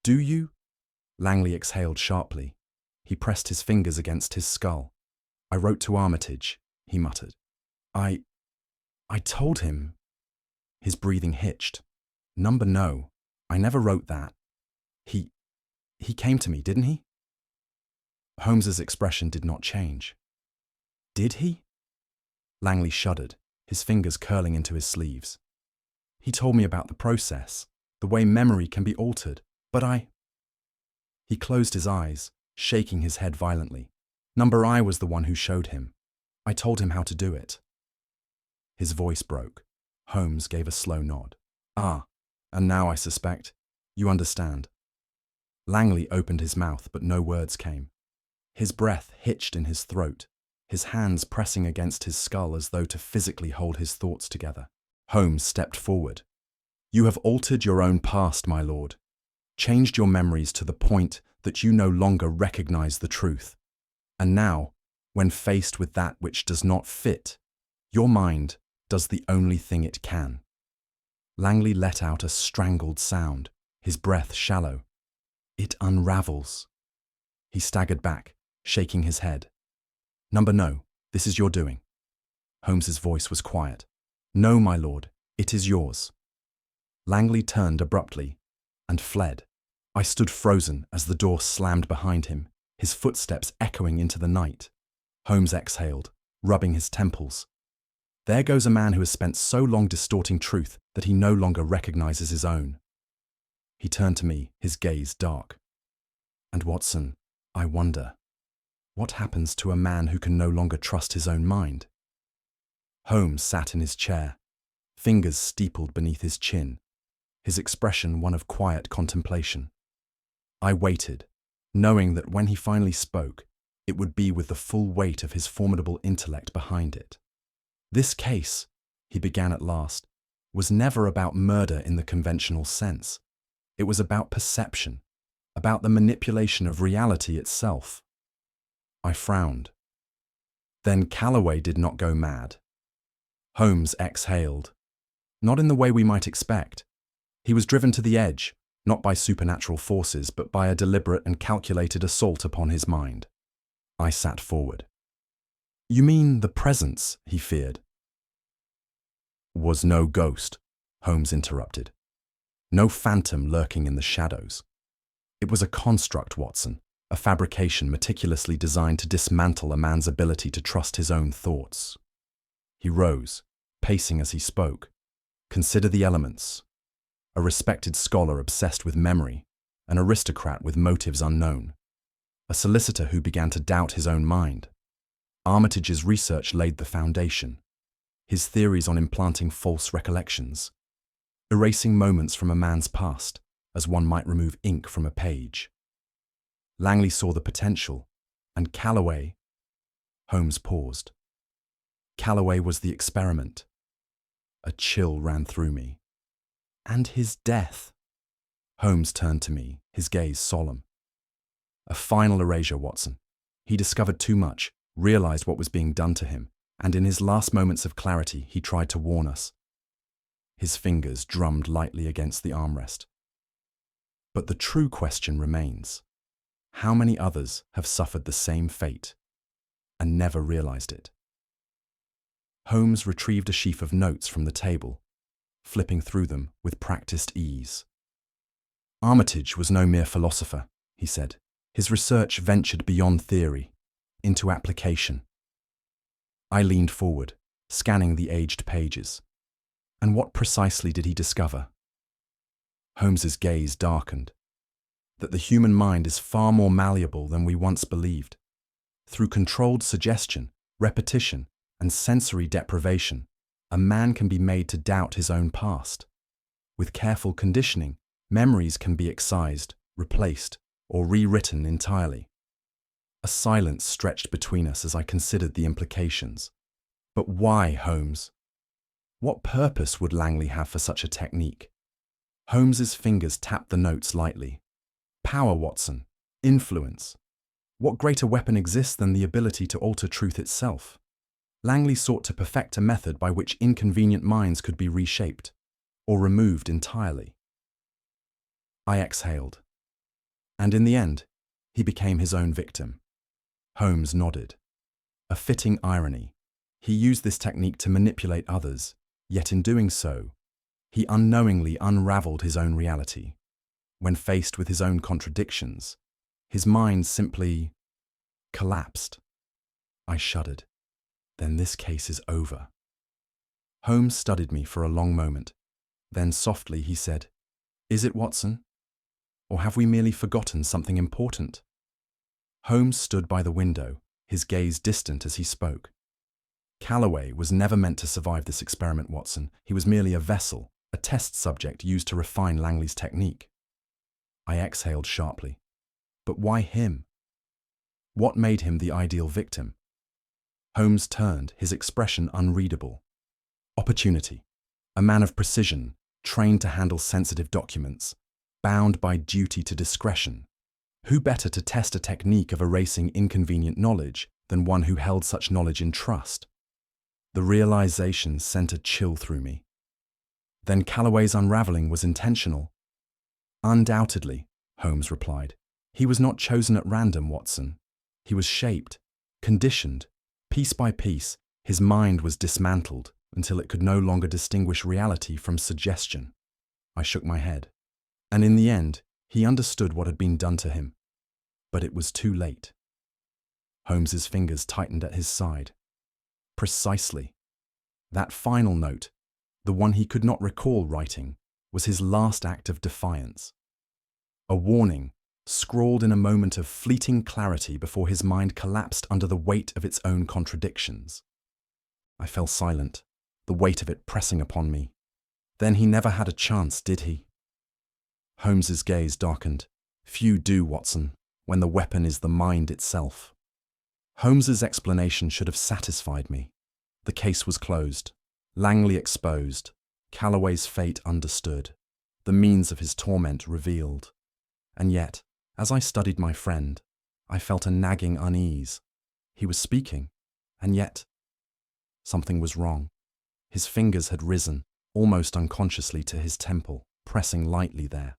Do you? Langley exhaled sharply. He pressed his fingers against his skull. "I wrote to Armitage," he muttered. I told him." His breathing hitched. "Number no, I never wrote that. He came to me, didn't he?" Holmes's expression did not change. "Did he?" Langley shuddered, his fingers curling into his sleeves. "He told me about the process, the way memory can be altered, but I—" He closed his eyes, shaking his head violently. "Number I was the one who showed him. I told him how to do it." His voice broke. Holmes gave a slow nod. "Ah, and now I suspect you understand." Langley opened his mouth, but no words came. His breath hitched in his throat, his hands pressing against his skull as though to physically hold his thoughts together. Holmes stepped forward. "You have altered your own past, my lord, changed your memories to the point that you no longer recognize the truth. And now, when faced with that which does not fit, your mind does the only thing it can." Langley let out a strangled sound, his breath shallow. "It unravels." He staggered back, shaking his head. "Number no, this is your doing." Holmes's voice was quiet. "No, my lord, it is yours." Langley turned abruptly and fled. I stood frozen as the door slammed behind him, his footsteps echoing into the night. Holmes exhaled, rubbing his temples. There goes a man who has spent so long distorting truth that he no longer recognizes his own. He turned to me, his gaze dark. "And Watson, I wonder, what happens to a man who can no longer trust his own mind?" Holmes sat in his chair, fingers steepled beneath his chin, his expression one of quiet contemplation. I waited, knowing that when he finally spoke, it would be with the full weight of his formidable intellect behind it. "This case," he began at last, "was never about murder in the conventional sense. It was about perception, about the manipulation of reality itself." I frowned. "Then Callaway did not go mad?" Holmes exhaled. "Not in the way we might expect. He was driven to the edge, not by supernatural forces, but by a deliberate and calculated assault upon his mind." I sat forward. "You mean the presence he feared?" "Was no ghost," Holmes interrupted. "No phantom lurking in the shadows. It was a construct, Watson, a fabrication meticulously designed to dismantle a man's ability to trust his own thoughts." He rose, pacing as he spoke. "Consider the elements. A respected scholar obsessed with memory, an aristocrat with motives unknown, a solicitor who began to doubt his own mind. Armitage's research laid the foundation. His theories on implanting false recollections, erasing moments from a man's past, as one might remove ink from a page. Langley saw the potential, and Callaway—" Holmes paused. "Callaway was the experiment." A chill ran through me. "And his death?" Holmes turned to me, his gaze solemn. "A final erasure, Watson. He discovered too much, realized what was being done to him, and in his last moments of clarity, he tried to warn us." His fingers drummed lightly against the armrest. "But the true question remains. How many others have suffered the same fate and never realized it?" Holmes retrieved a sheaf of notes from the table, flipping through them with practiced ease. "Armitage was no mere philosopher," he said. "His research ventured beyond theory, into application." I leaned forward, scanning the aged pages. "And what precisely did he discover?" Holmes's gaze darkened. "That the human mind is far more malleable than we once believed. Through controlled suggestion, repetition, and sensory deprivation, a man can be made to doubt his own past. With careful conditioning, memories can be excised, replaced, or rewritten entirely." A silence stretched between us as I considered the implications. "But why, Holmes? What purpose would Langley have for such a technique?" Holmes's fingers tapped the notes lightly. "Power, Watson. Influence. What greater weapon exists than the ability to alter truth itself? Langley sought to perfect a method by which inconvenient minds could be reshaped, or removed entirely." I exhaled. "And in the end, he became his own victim." Holmes nodded. A fitting irony. He used this technique to manipulate others, yet in doing so, he unknowingly unraveled his own reality. When faced with his own contradictions, his mind simply collapsed. I shuddered. Then this case is over. Holmes studied me for a long moment. Then softly he said, "Is it, Watson? Or have we merely forgotten something important?" Holmes stood by the window, his gaze distant as he spoke. "Callaway was never meant to survive this experiment, Watson. He was merely a vessel, a test subject used to refine Langley's technique." I exhaled sharply. But why him? What made him the ideal victim? Holmes turned, his expression unreadable. Opportunity. A man of precision, trained to handle sensitive documents, bound by duty to discretion. Who better to test a technique of erasing inconvenient knowledge than one who held such knowledge in trust? The realization sent a chill through me. Then Callaway's unraveling was intentional? Undoubtedly, Holmes replied. He was not chosen at random, Watson. He was shaped, conditioned. Piece by piece, his mind was dismantled until it could no longer distinguish reality from suggestion. I shook my head. And in the end, he understood what had been done to him. But it was too late. Holmes's fingers tightened at his side. Precisely. That final note, the one he could not recall writing, was his last act of defiance. A warning, scrawled in a moment of fleeting clarity before his mind collapsed under the weight of its own contradictions. I fell silent, the weight of it pressing upon me. Then he never had a chance, did he? Holmes's gaze darkened. Few do, Watson, when the weapon is the mind itself. Holmes's explanation should have satisfied me. The case was closed, Langley exposed, Callaway's fate understood, the means of his torment revealed. And yet, as I studied my friend, I felt a nagging unease. He was speaking, and yet something was wrong. His fingers had risen, almost unconsciously, to his temple, pressing lightly there.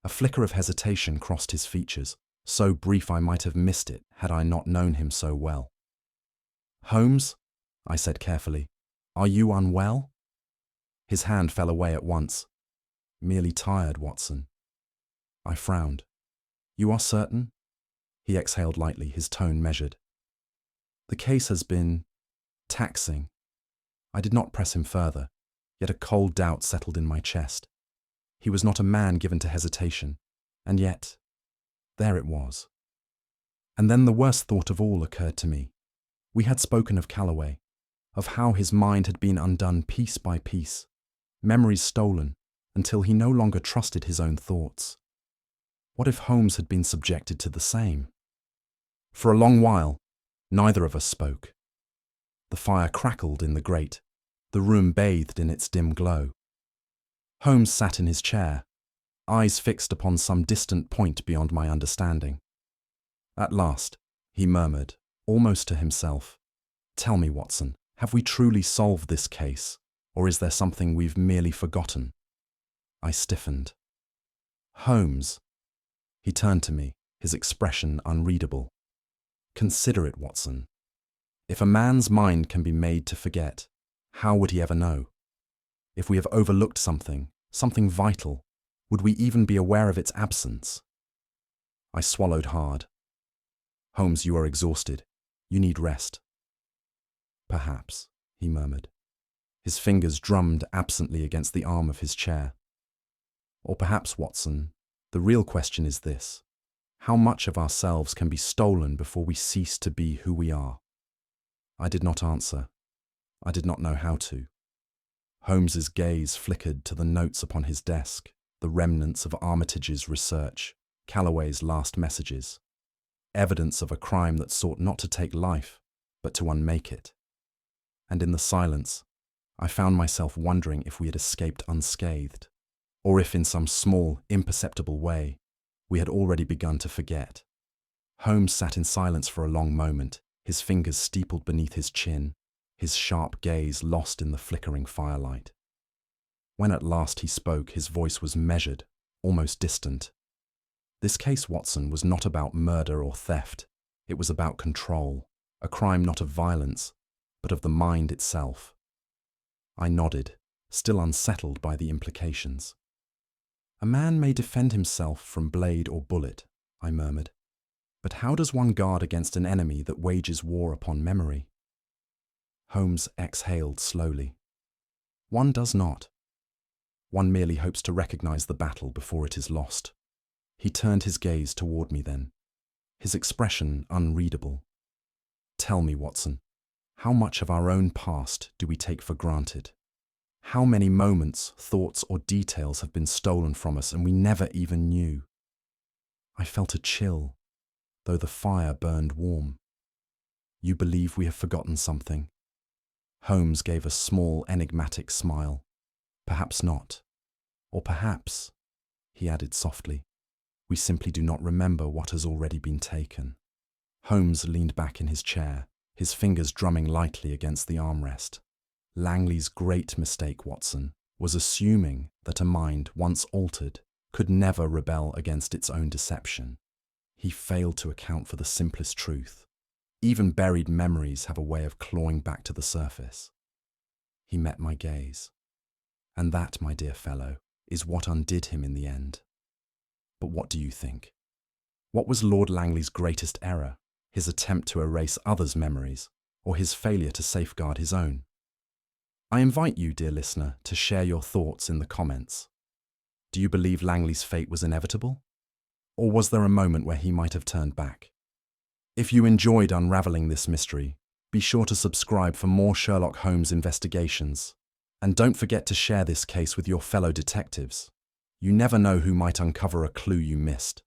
A flicker of hesitation crossed his features, so brief I might have missed it had I not known him so well. "Holmes," I said carefully, "are you unwell?" His hand fell away at once. "Merely tired, Watson." I frowned. "You are certain?" He exhaled lightly, his tone measured. "The case has been taxing." I did not press him further, yet a cold doubt settled in my chest. He was not a man given to hesitation, and yet, there it was. And then the worst thought of all occurred to me. We had spoken of Callaway, of how his mind had been undone piece by piece, memories stolen, until he no longer trusted his own thoughts. What if Holmes had been subjected to the same? For a long while, neither of us spoke. The fire crackled in the grate, the room bathed in its dim glow. Holmes sat in his chair, eyes fixed upon some distant point beyond my understanding. At last, he murmured, almost to himself, "Tell me, Watson, have we truly solved this case, or is there something we've merely forgotten?" I stiffened. "Holmes." He turned to me, his expression unreadable. "Consider it, Watson. If a man's mind can be made to forget, how would he ever know? If we have overlooked something vital, would we even be aware of its absence?" I swallowed hard. "Holmes, you are exhausted. You need rest." "Perhaps," he murmured. His fingers drummed absently against the arm of his chair. "Or perhaps, Watson, the real question is this: how much of ourselves can be stolen before we cease to be who we are?" I did not answer. I did not know how to. Holmes's gaze flickered to the notes upon his desk, the remnants of Armitage's research, Callaway's last messages, evidence of a crime that sought not to take life, but to unmake it. And in the silence, I found myself wondering if we had escaped unscathed, or if in some small, imperceptible way, we had already begun to forget. Holmes sat in silence for a long moment, his fingers steepled beneath his chin, his sharp gaze lost in the flickering firelight. When at last he spoke, his voice was measured, almost distant. "This case, Watson, was not about murder or theft. It was about control, a crime not of violence, but of the mind itself. I nodded, still unsettled by the implications. A man may defend himself from blade or bullet, I murmured. But how does one guard against an enemy that wages war upon memory? Holmes exhaled slowly. One does not. One merely hopes to recognize the battle before it is lost. He turned his gaze toward me then, his expression unreadable. Tell me, Watson, how much of our own past do we take for granted? How many moments, thoughts, or details have been stolen from us and we never even knew? I felt a chill, though the fire burned warm. You believe we have forgotten something? Holmes gave a small, enigmatic smile. Perhaps not. Or perhaps, he added softly, we simply do not remember what has already been taken. Holmes leaned back in his chair, his fingers drumming lightly against the armrest. Langley's great mistake, Watson, was assuming that a mind once altered could never rebel against its own deception. He failed to account for the simplest truth. Even buried memories have a way of clawing back to the surface. He met my gaze. And that, my dear fellow, is what undid him in the end. But what do you think? What was Lord Langley's greatest error? His attempt to erase others' memories, or his failure to safeguard his own? I invite you, dear listener, to share your thoughts in the comments. Do you believe Langley's fate was inevitable? Or was there a moment where he might have turned back? If you enjoyed unraveling this mystery, be sure to subscribe for more Sherlock Holmes investigations. And don't forget to share this case with your fellow detectives. You never know who might uncover a clue you missed.